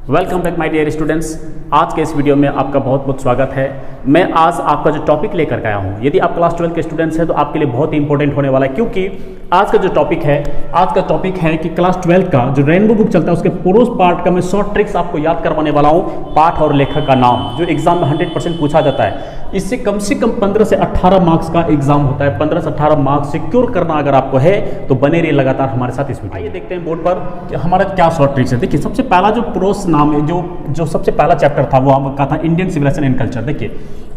Welcome back my dear students. आज के इस वीडियो में आपका बहुत बहुत स्वागत है। मैं आज आपका जो टॉपिक लेकर के आया हूँ, यदि आप क्लास 12 के स्टूडेंट्स हैं तो आपके लिए बहुत ही इंपॉर्टेंट होने वाला है, क्योंकि आज का जो टॉपिक है कि क्लास 12 का जो रेनबो बुक चलता है उसके प्रोज पार्ट का मैं शॉर्ट ट्रिक्स आपको याद करवाने वाला हूँ। पाठ और लेखक का नाम जो एग्जाम में 100% पूछा जाता है, इससे कम 15 से 18 मार्क्स का एग्जाम होता है। 15 से 18 मार्क्स सिक्योर करना अगर आपको है तो बने रहिए लगातार हमारे साथ इस वीडियो। आइए देखते हैं बोर्ड पर कि हमारा क्या शॉर्ट ट्रिक्स है। देखिए, सबसे पहला जो प्रोज नाम है, जो सबसे पहला चैप्टर था वो आपका था इंडियन सिविलाइजेशन एंड कल्चर। देखिए,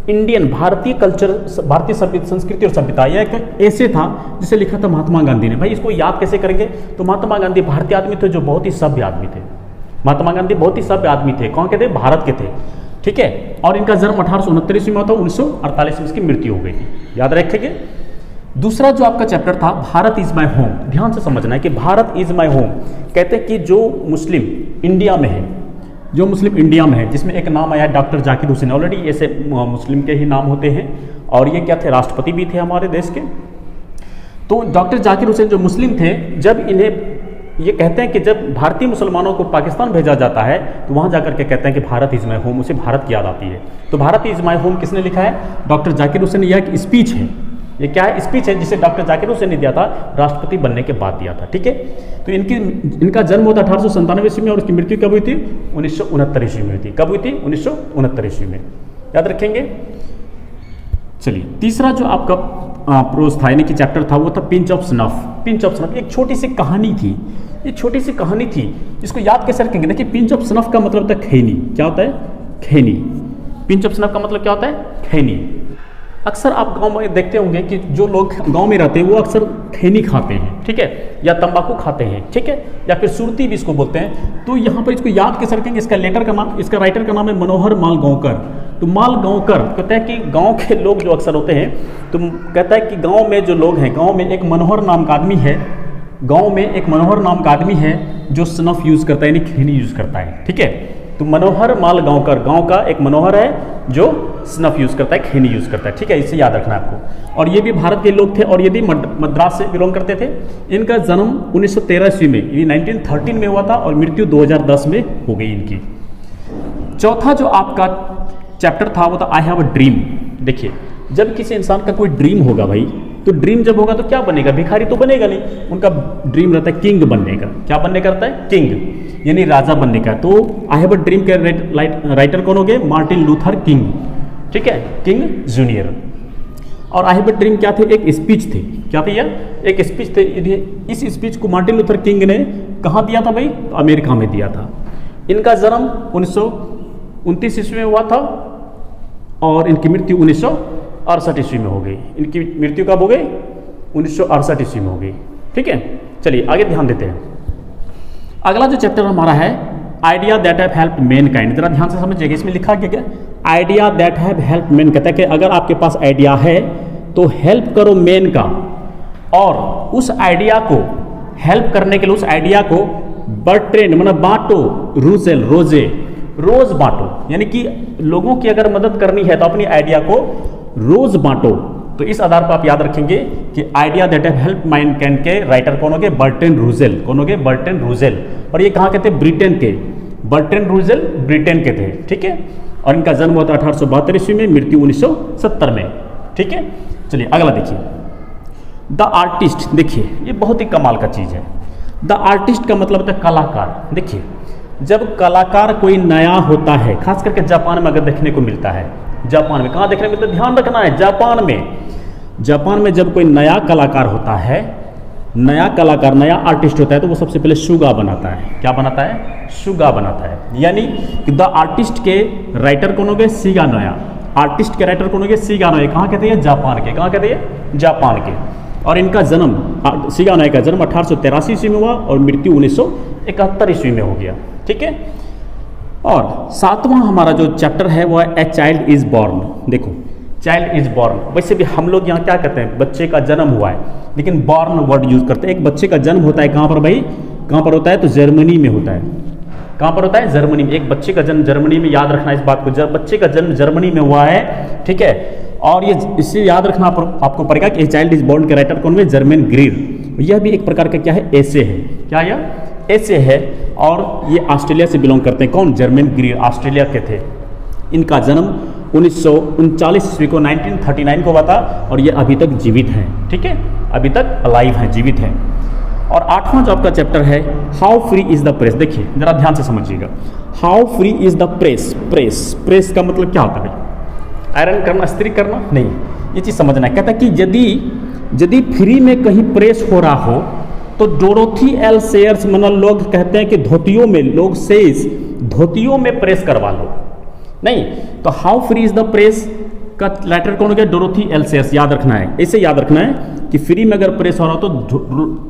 इंडियन भारतीय कल्चर, भारतीय संस्कृति और सभ्यता, यह एक ऐसे था जिसे लिखा था महात्मा गांधी ने। भाई इसको याद कैसे करेंगे? तो महात्मा गांधी भारतीय आदमी थे जो बहुत ही सभ्य आदमी थे। महात्मा गांधी बहुत ही सभ्य आदमी थे। कौन के थे? भारत के थे। ठीक है, और इनका जन्म 1869 में हुआ था, 1948 में इसकी मृत्यु हो गई थी। याद रखेंगे। दूसरा जो आपका चैप्टर था भारत इज माई होम। ध्यान से समझना है कि भारत इज माई होम कहते हैं कि जो मुस्लिम इंडिया में है, जिसमें एक नाम आया डॉक्टर जाकिर हुसैन। ऑलरेडी ऐसे मुस्लिम के ही नाम होते हैं और ये क्या थे? राष्ट्रपति भी थे हमारे देश के। तो डॉक्टर जाकिर हुसैन जो मुस्लिम थे, जब इन्हें ये कहते हैं कि जब भारतीय मुसलमानों को पाकिस्तान भेजा जाता है तो वहाँ जाकर के कहते हैं कि भारत इज माई होम, उसे भारत की याद आती है। तो भारत इज माई होम किसने लिखा है? डॉक्टर जाकिर हुसैन। यह एक स्पीच है। ये क्या है? स्पीच है जिसे डॉक्टर जाकिर हुसैन ने दिया था, राष्ट्रपति बनने के बाद दिया था। ठीक है, तो इनका जन्म हुआ था 1897 ईस्वी में और उसकी मृत्यु कब हुई थी? 1969 ईस्वी में हुई थी। कब हुई थी? 1969 ईस्वी में। याद रखेंगे। चलिए, तीसरा जो आपका प्रोज था यानी कि चैप्टर था वो था pinch of snuff. Pinch of snuff एक छोटी सी कहानी थी। ये छोटी सी कहानी थी, इसको याद कैसे रखेंगे? देखिए, पिंच ऑफ स्नफ का मतलब होता है खैनी। क्या होता है? खैनी। पिंच ऑफ स्नफ का मतलब क्या होता है? खैनी। अक्सर आप गांव में देखते होंगे कि जो लोग गांव में रहते हैं वो अक्सर खैनी खाते हैं, ठीक है, या तंबाकू खाते हैं, ठीक है, या फिर सुरती भी इसको बोलते हैं। तो यहाँ पर इसको याद कैसे रखेंगे? इसका राइटर का नाम है मनोहर मालगांवकर। तो मालगांवकर कहता है कि गांव के लोग जो अक्सर होते हैं, तो कहता है कि गांव में जो लोग हैं, गांव में एक मनोहर नाम का आदमी है, जो स्नफ यूज करता है यानी खैनी यूज करता है। ठीक है, तो मनोहर मालगांवकर, गांव का एक मनोहर है जो स्नफ यूज करता है, खैनी यूज करता है। ठीक है, इसे याद रखना है आपको। और ये भी भारत के लोग थे और ये भी मद्रास से बिलोंग करते थे। इनका जन्म 1913 ईस्वी में, ये 1913 में हुआ था और मृत्यु 2010 में हो गई इनकी। चौथा जो आपका चैप्टर था वो था आई हैव अ ड्रीम। देखिए, जब किसी इंसान का कोई ड्रीम होगा भाई, तो ड्रीम जब होगा तो क्या बनेगा? भिखारी तो बनेगा नहीं। उनका ड्रीम रहता है किंग बनने का। क्या बनने का रहता है? किंग, यानी राजा बनने का। तो आई हैव अ ड्रीम के राइटर कौन हो गए? Martin Luther king. ठीक है, किंग जूनियर। और आई हैव अ ड्रीम क्या थे? एक स्पीच थी। क्या थी यह? एक स्पीच थे। इस स्पीच को मार्टिन लूथर किंग ने कहाँ दिया था भाई? तो अमेरिका में दिया था। इनका जन्म 1929 ईस्वी में हुआ था और इनकी मृत्यु 1968 ईस्वी में हो गई। इनकी मृत्यु कब हो गई? 1968 ईस्वी में हो गई। ठीक है, चलिए आगे ध्यान देते हैं। अगला जो चैप्टर हमारा है idea that have help man kind. जरा ध्यान से समझिएगा, इसमें लिखा क्या? Idea that have help man. कहता है कि अगर आपके पास आइडिया है तो हेल्प करो मैन का, और उस आइडिया को हेल्प करने के लिए उस आइडिया को बर्ट्रेंड मतलब बांटो, रोज बांटो। यानी कि लोगों की अगर मदद करनी है तो अपनी आइडिया को रोज बांटो। तो इस आधार पर आप याद रखेंगे कि idea that have help man kind के राइटर कौन हो गए? Bertrand Russell. कौन हो गए? Bertrand Russell. और ये कहाँ के थे? ब्रिटेन के। बर्ट्रेंड रूसेल ब्रिटेन के थे। ठीक है, और इनका जन्म हुआ था 1872 ईस्वी में, मृत्यु 1970 में। ठीक है, चलिए अगला देखिए। The artist. देखिए, ये बहुत ही कमाल का चीज है। द आर्टिस्ट का मतलब होता है कलाकार। देखिए, जब कलाकार कोई नया होता है, खास करके जापान में अगर देखने को मिलता है, जापान में कहाँ देखने को मिलता है? ध्यान रखना है, जापान में जब कोई नया कलाकार होता है, नया आर्टिस्ट होता है, तो वो सबसे पहले शुगा बनाता है। क्या बनाता है? शुगा बनाता है। यानी कि द आर्टिस्ट के राइटर कौन हो गए? सीगा नोया। आर्टिस्ट के राइटर कौन हो गए? सीगा नोया। कहाँ कहते हैं? जापान के। कहाँ कहते हैं? जापान के। और इनका जन्म, सीगा नोया का जन्म 1883 ईस्वी में हुआ और मृत्यु 1971 ईस्वी में हो गया। ठीक है, और सातवां हमारा जो चैप्टर है वो है ए चाइल्ड इज बॉर्न। देखो, चाइल्ड इज बॉर्न, वैसे भी हम लोग यहाँ क्या कहते हैं? बच्चे का जन्म हुआ है, लेकिन बॉर्न वर्ड यूज करते हैं। एक बच्चे का जन्म होता है कहाँ पर भाई? कहाँ पर होता है? तो जर्मनी में होता है। कहाँ पर होता है? जर्मनी में। एक बच्चे का जन्म जर्मनी में, याद रखना इस बात को, बच्चे का जन्म जर्मनी में हुआ है। ठीक है, और ये इससे याद रखना आपको पड़ेगा कि ए चाइल्ड इज बॉर्न के राइटर कौन है? German Greer. यह भी एक प्रकार का क्या है? ऐसे है। क्या यह? ऐसे है। और ये ऑस्ट्रेलिया से बिलोंग करते हैं। कौन? जर्मन ग्रीर, ऑस्ट्रेलिया के थे। इनका जन्म 1939 ईस्वी को 1939 को हुआ था और ये अभी तक जीवित हैं। ठीक है, अभी तक अलाइव हैं, जीवित हैं। और 8वां जो आपका चैप्टर है, how free is the press. देखिए जरा ध्यान से समझिएगा, how free is the press. Press का मतलब क्या होता है? आयरन करना, इस्त्री करना? नहीं, ये चीज़ समझना है। कहता है कि यदि फ्री में कहीं प्रेस हो रहा हो तो डोरोथी एल सेयर्स, मतलब लोग कहते हैं कि धोतियों में, लोग सेज धोतियों में प्रेस करवा लो। नहीं, तो how free is the press का लेटर कौन हो गया? Dorothy L shares. याद रखना है, ऐसे याद रखना है कि फ्री में अगर प्रेस हो रहा हो तो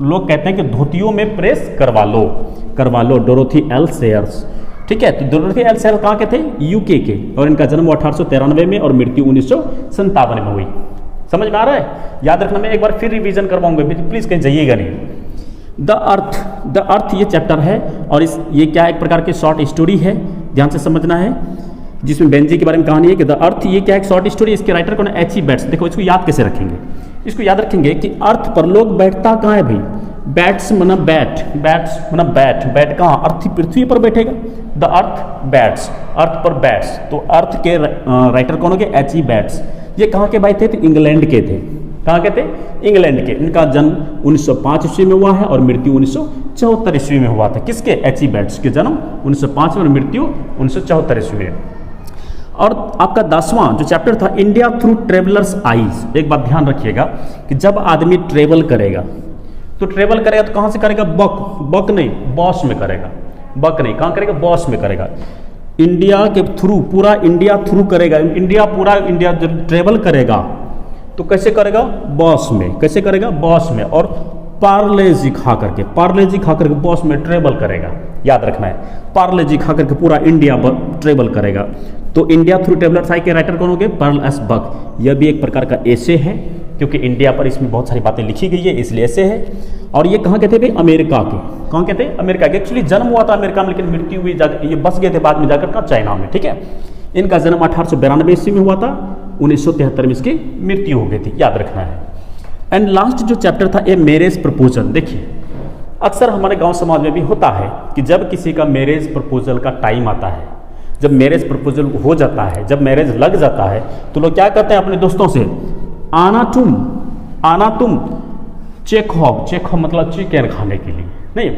लोग कहते हैं कि धोतियों में प्रेस करवा लो, डोरोथी एल सेयर्स। ठीक है, तो डोरोथी एल सेयर्स कहाँ के थे? यूके के, और इनका जन्म 1893 में और मृत्यु 1957 में हुई। समझ में आ रहा है? याद रखना, मैं एक बार फिर रिवीजन करवाऊंगा, प्लीज कहीं जाइएगा नहीं। द अर्थ ये चैप्टर है और ये क्या एक प्रकार की शॉर्ट स्टोरी है, ध्यान से समझना है, जिसमें बेंजी के बारे में कहानी है कि द अर्थ ये क्या एक शॉर्ट स्टोरी। इसके राइटर कौन है? H.E. बैट्स। देखो इसको याद कैसे रखेंगे? इसको याद रखेंगे कि अर्थ पर लोग बैठता कहाँ है भाई? बैट्स मना बैट कहाँ? अर्थ पृथ्वी पर बैठेगा। द अर्थ बैट्स, अर्थ पर बैट्स। तो अर्थ के राइटर कौन हो गए? H.E. बैट्स। ये कहाँ के भाई थे? तो इंग्लैंड के थे। कहाँ के थे? इंग्लैंड के। इनका जन्म 1905 ईस्वी में हुआ है और मृत्यु 1974 ईस्वी में हुआ था। किसके? H.E. बैट्स के जन्म 1905 में और मृत्यु 1974 ईस्वी में। और आपका 10वां जो चैप्टर था, इंडिया थ्रू ट्रेवलर्स आईज। एक बात ध्यान रखिएगा कि जब आदमी ट्रेवल करेगा तो कहाँ से करेगा? बक नहीं, बॉस में करेगा। बक नहीं, कहाँ करेगा? बॉस में करेगा। इंडिया के थ्रू, पूरा इंडिया थ्रू करेगा। पूरा इंडिया जब ट्रेवल करेगा तो कैसे करेगा? बॉस में। कैसे करेगा? बॉस में। और पार्ले जी खा करके बॉस में ट्रेवल करेगा। याद रखना है, पार्ले जी खा करके पूरा इंडिया ट्रेवल करेगा। तो इंडिया थ्रू ट्रेवलर्स आई के राइटर कौन हो गए? Pearl S Buck. यह भी एक प्रकार का एसे है, क्योंकि इंडिया पर इसमें बहुत सारी बातें लिखी गई है, इसलिए ऐसे है। और ये कहाँ के थे भाई? अमेरिका के। कहाँ के थे? अमेरिका के। एक्चुअली जन्म हुआ था अमेरिका में, लेकिन मृत्यु हुई, ये बस गए थे बाद में जाकर का चाइना में। ठीक है, इनका जन्म 1892 ईस्वी में हुआ था, 1973 में इसकी मृत्यु हो गई थी। याद रखना है। एंड लास्ट जो चैप्टर था, ए मैरिज प्रपोजल। देखिए अक्सर हमारे गांव समाज में भी होता है कि जब किसी का मैरिज प्रपोजल का टाइम आता है, जब मैरिज प्रपोजल हो जाता है, जब मैरिज लग जाता है, तो लोग क्या करते हैं अपने दोस्तों से, आना तुम चेक मतलब चिकन खाने के लिए, नहीं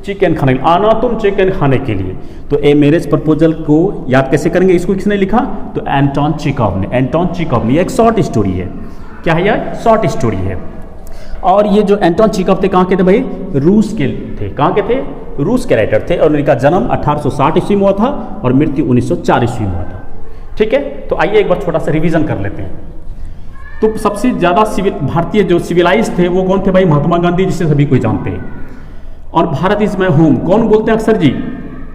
चिकन खाने के लिए, आना तुम चिकन खाने के लिए। तो ए मैरिज प्रपोजल को याद कैसे करेंगे? इसको किसने लिखा? तो एंटोन चेखव ने। एक शॉर्ट स्टोरी है। क्या है यह? शॉर्ट स्टोरी है। और ये जो एंटोन चेखव थे कहाँ के थे भाई? रूस के थे। कहाँ के थे? रूस के राइटर थे। और इनका जन्म 1860 ईस्वी में हुआ था और मृत्यु 1904 ईस्वी में हुआ था। ठीक है, तो आइए एक बार छोटा सा रिवीजन कर लेते हैं। तो सबसे ज़्यादा भारतीय जो सिविलाइज थे वो कौन थे भाई? महात्मा गांधी, जिसे सभी कोई जानते हैं। और भारत इज माई होम कौन बोलते हैं अक्सर जी?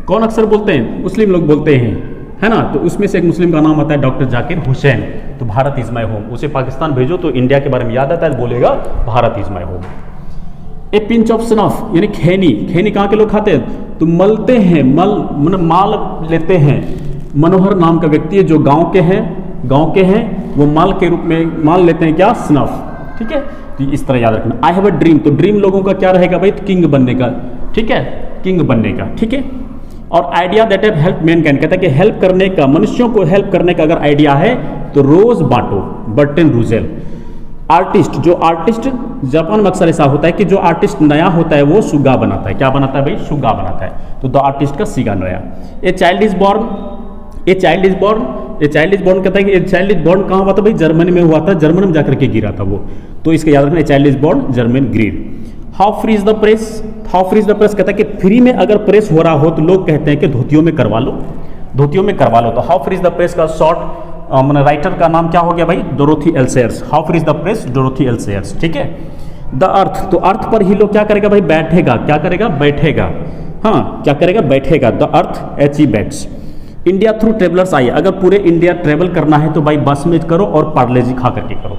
कौन अक्सर बोलते हैं? मुस्लिम लोग बोलते हैं, है ना। तो उसमें से एक मुस्लिम का नाम आता है डॉक्टर जाकिर हुसैन। तो भारत इज माई होम, उसे पाकिस्तान भेजो तो इंडिया के बारे में याद आता है, बोलेगा Bharat is my home. A pinch of snuff यानी खैनी कहाँ के लोग खाते हैं? तो मलते हैं, माल लेते हैं। मनोहर नाम का व्यक्ति है जो गांव के हैं, वो माल के रूप में माल लेते हैं, क्या? स्नफ। ठीक है, तो इस तरह याद रखना। आई हैव अ ड्रीम, तो ड्रीम लोगों का क्या रहेगा भाई? तो किंग बनने का। ठीक है, किंग बनने का। ठीक है, और idea that have help Mankind, कहता है कि हेल्प करने का, मनुष्यों को हेल्प करने का अगर आइडिया है तो रोज बांटो, बर्टन रूसेल। आर्टिस्ट, जो आर्टिस्ट जापान में अक्सर ऐसा होता है कि जो आर्टिस्ट नया होता है वो सुगा बनाता है। क्या बनाता है भाई? सुगा बनाता है। तो द आर्टिस्ट का सीगा नया। ए चाइल्ड इज बॉर्न कहता है कि ए चाइल्ड इज बॉर्न कहाँ हुआ था भाई? जर्मनी में हुआ था, जर्मनी में जाकर के गिरा था वो। तो इसका याद रखना, a child is born Germaine Greer. How free is the press कहता है कि फ्री में अगर प्रेस हो रहा हो तो लोग कहते हैं कि धोतियों में करवा लो। तो how free is the press का शॉर्ट राइटर का नाम क्या हो गया भाई? Dorothy L shares. How free is the press? Dorothy L shares. ठीक है, द अर्थ, तो अर्थ पर ही लोग क्या करेगा भाई? बैठेगा। क्या करेगा? बैठेगा। हाँ, क्या करेगा? बैठेगा। The earth H.E. बैट्स। इंडिया थ्रू ट्रेवलर्स आई, अगर पूरे इंडिया ट्रेवल करना है तो भाई बस में करो और पार्लेजी खा करके करो।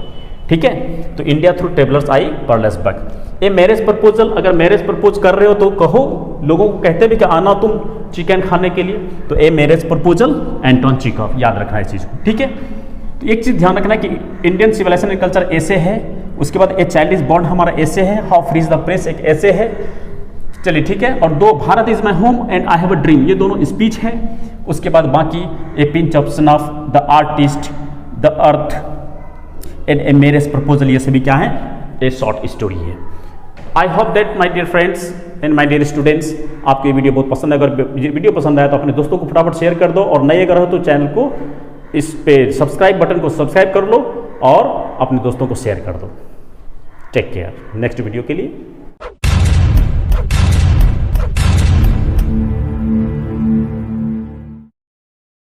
ठीक है, तो इंडिया थ्रू ट्रेवलर्स आई, पर्लेस बक। ये मैरिज प्रपोजल, अगर मैरिज प्रपोज कर रहे हो तो कहो, लोगों को कहते भी कि आना तुम चिकन खाने के लिए। तो ए मैरिज प्रपोजल एंटोन चेखव, याद रखना है इस चीज़ को। ठीक है, तो एक चीज़ ध्यान रखना है कि इंडियन सिविलाइजेशन एंड कल्चर ऐसे है, उसके बाद ए चाइल्ड इज बॉर्न हमारा ऐसे है, how free is the press एक ऐसे है, चलिए ठीक है। और दो, Bharat is my home and I have a dream, ये दोनों स्पीच है। उसके बाद बाकी a pinch of snuff, the artist, the earth and a marriage proposal, ये सभी क्या है, ए शॉर्ट स्टोरी है। I hope that my dear friends and my dear students, आपको ये वीडियो बहुत पसंद है। अगर वीडियो पसंद आया तो अपने दोस्तों को फटाफट शेयर कर दो, और नए अगर हो तो चैनल को इस पे सब्सक्राइब बटन को सब्सक्राइब कर लो और अपने दोस्तों को शेयर कर दो। Take care. नेक्स्ट वीडियो के लिए